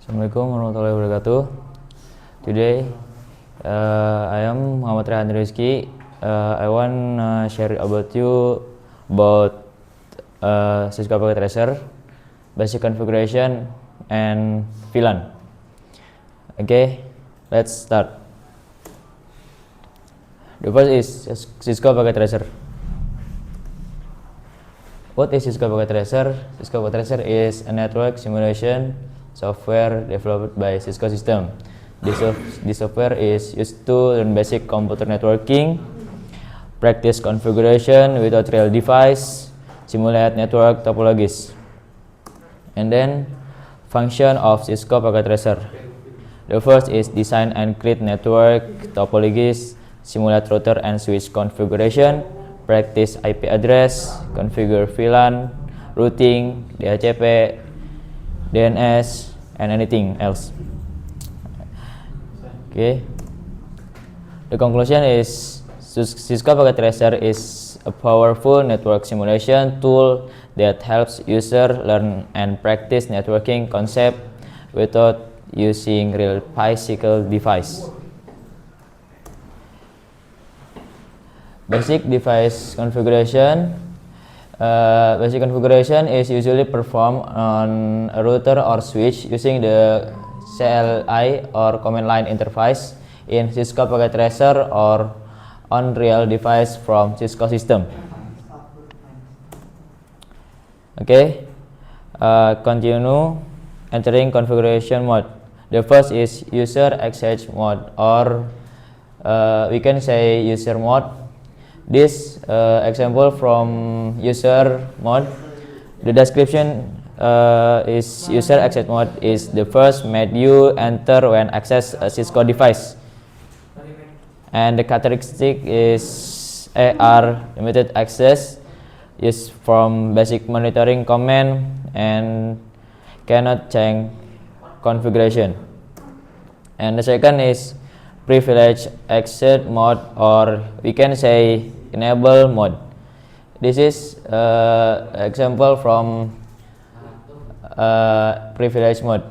Assalamualaikum warahmatullahi wabarakatuh. Today, I am Muhammad Rehan Rizky. I want share about you about Cisco Packet Tracer, basic configuration, and VLAN. Okay, let's start. The first is Cisco Packet Tracer. What is Cisco Packet Tracer? Cisco Packet Tracer is a network simulation software developed by Cisco System. This software is used to learn basic computer networking, practice configuration without real device, simulate network topologies, and then function of Cisco Packet Tracer. The first is design and create network topologies, simulate router and switch configuration, practice IP address, configure VLAN, routing, DHCP, DNS, and anything else. Okay. The conclusion is Cisco Packet Tracer is a powerful network simulation tool that helps user learn and practice networking concept without using real physical device. Basic device configuration. Basic configuration is usually performed on a router or switch using the CLI or command line interface in Cisco Packet Tracer or on real device from Cisco System. Okay, continue entering configuration mode. The first is user access mode, or we can say user mode. This example from user mode. The description is user access mode is the first mode you enter when access a Cisco device, and the characteristic is are limited access, is from basic monitoring command, and cannot change configuration. And the second is privileged access mode, or we can say enable mode. This is example from privileged mode.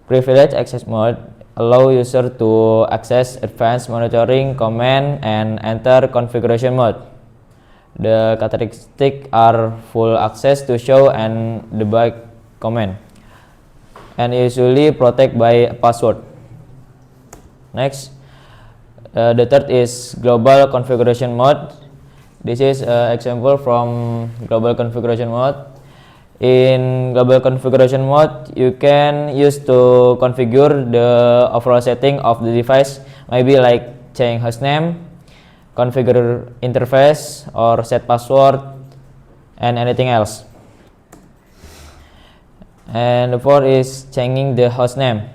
Privileged access mode allow user to access advanced monitoring command and enter configuration mode. The characteristics are full access to show and debug command, and usually protected by password. Next, the third is global configuration mode. This is example from global configuration mode. In global configuration mode, you can use to configure the overall setting of the device, maybe like change hostname, configure interface, or set password, and anything else. And the fourth is changing the hostname.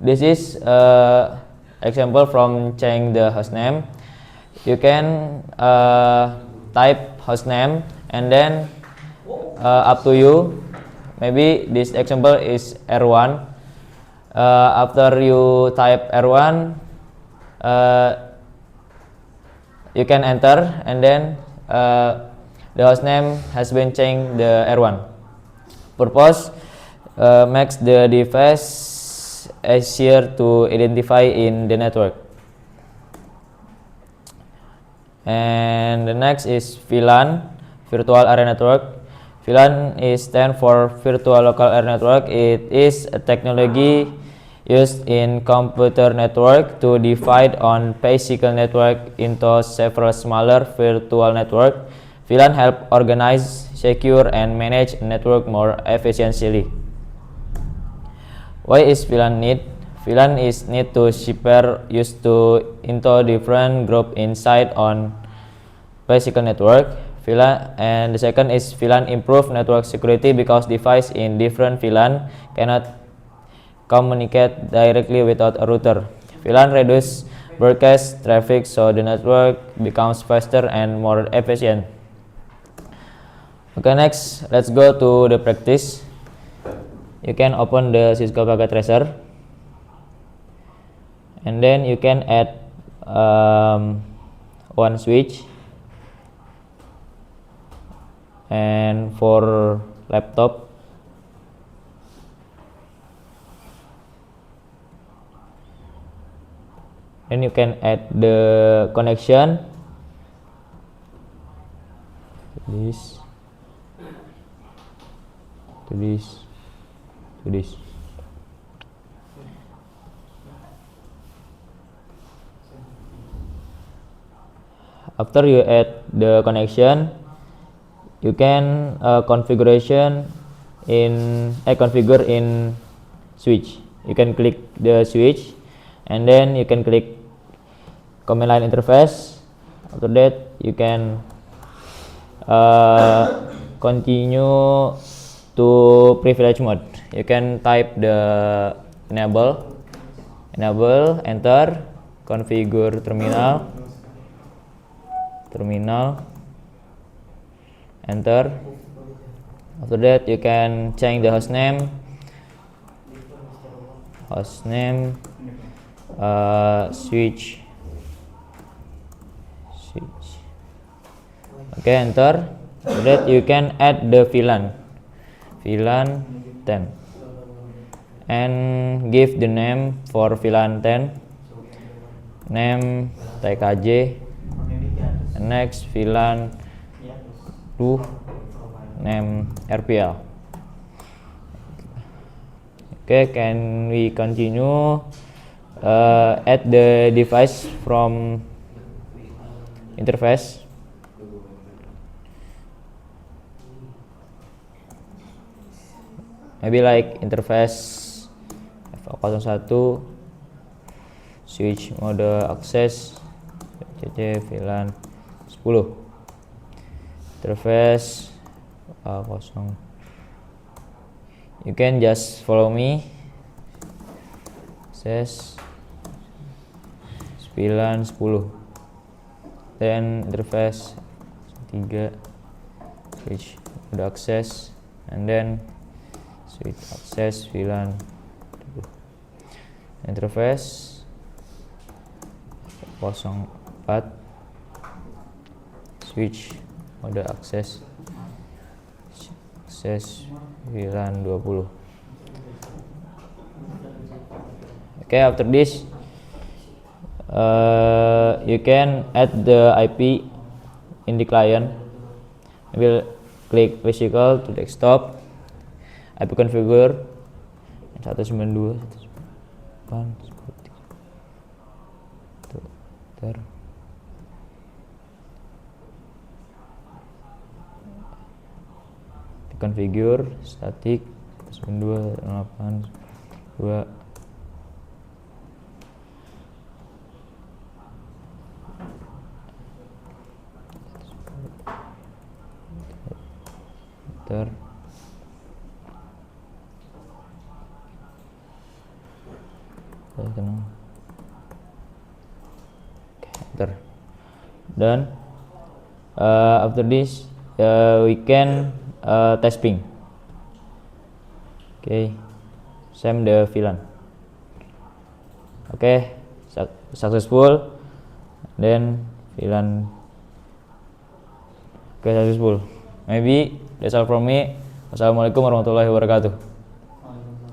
This is example from change the hostname. You can type hostname and then up to you. Maybe this example is R1. After you type R1, you can enter, and then the hostname has been changed the R1. Purpose makes the device easier to identify in the network. And the next is VLAN, virtual area network. VLAN is stand for virtual local area network. It is a technology used in computer network to divide on physical network into several smaller virtual network. VLAN help organize, secure, and manage network more efficiently. Why is VLAN need? VLAN is need to share used to into different group inside on physical network. VLAN, and the second is VLAN improve network security because device in different VLAN cannot communicate directly without a router. VLAN reduce broadcast traffic so the network becomes faster and more efficient. Okay, next let's go to the practice. You can open the Cisco Packet Tracer, and then you can add one switch, and for laptop Then you can add the connection to this, to this, to this. After you add the connection, you can configure in switch. You can click the switch, and then you can click command line interface. After that, you can continue to privilege mode. You can type the enable, enter, configure terminal, enter. After that, you can change the host name, switch. Okay, enter. After that, you can add the VLAN 10 and give the name for VLAN 10, name TKJ, and next VLAN 2, name RPL. Okay, can we continue? Add the device from interface. Maybe like interface F01, switch mode access, CC VLAN 10, interface 0. You can just follow me. Access VLAN 10, then interface 3, switch mode access, and then switch access VLAN 10, interface 04, switch mode access VLAN 20. Okay, after this you can add the IP in the client. We'll click physical to desktop, IP configure 192.168. Configure static 192.8.2. Enter. Done. After this we can test ping. Okay, same the VLAN. Okay, successful. Then VLAN. Okay, successful. Maybe that's all from me. Wassalamualaikum warahmatullahi wabarakatuh.